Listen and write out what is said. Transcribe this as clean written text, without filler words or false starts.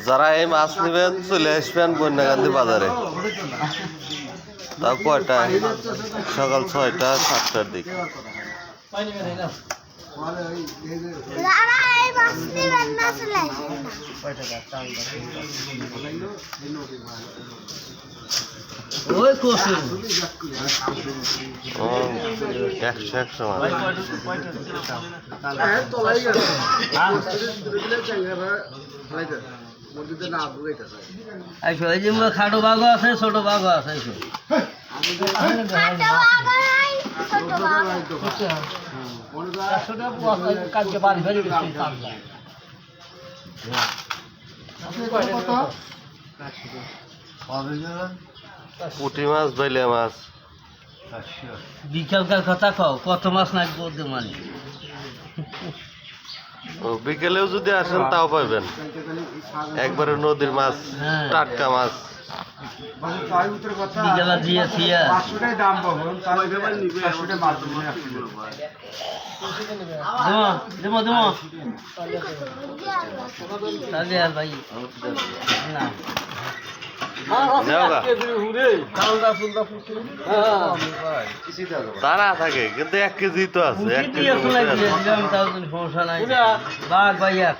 যারা এই মাছ নেবেন চলে আসবেন বন্যাকান্দি বাজারে। তাও কয়টায়? সকাল 6টা 7টার দিকে। ওই কসু 100 মাছ। আইসো এই যে খাটো বাঘও আছে ছোট বাঘও আছে আইসো পুঁটি মাছ বাইলে মাছ বিকালকার কথা কও কত মাছ নাকি বলতে মানে ও বিকেলেও যদি আসেন তাও পাবেন একবারে নদীর মাছ, টাটকা মাছ। বিকেলা দিয়ে থিয়া দেবো দেবো তাহলে আর ভাই না তারা থাকে কিন্তু 1 কেজি তো আছে, 1 কেজি সমস্যা নাই বাঘ ভাইয়া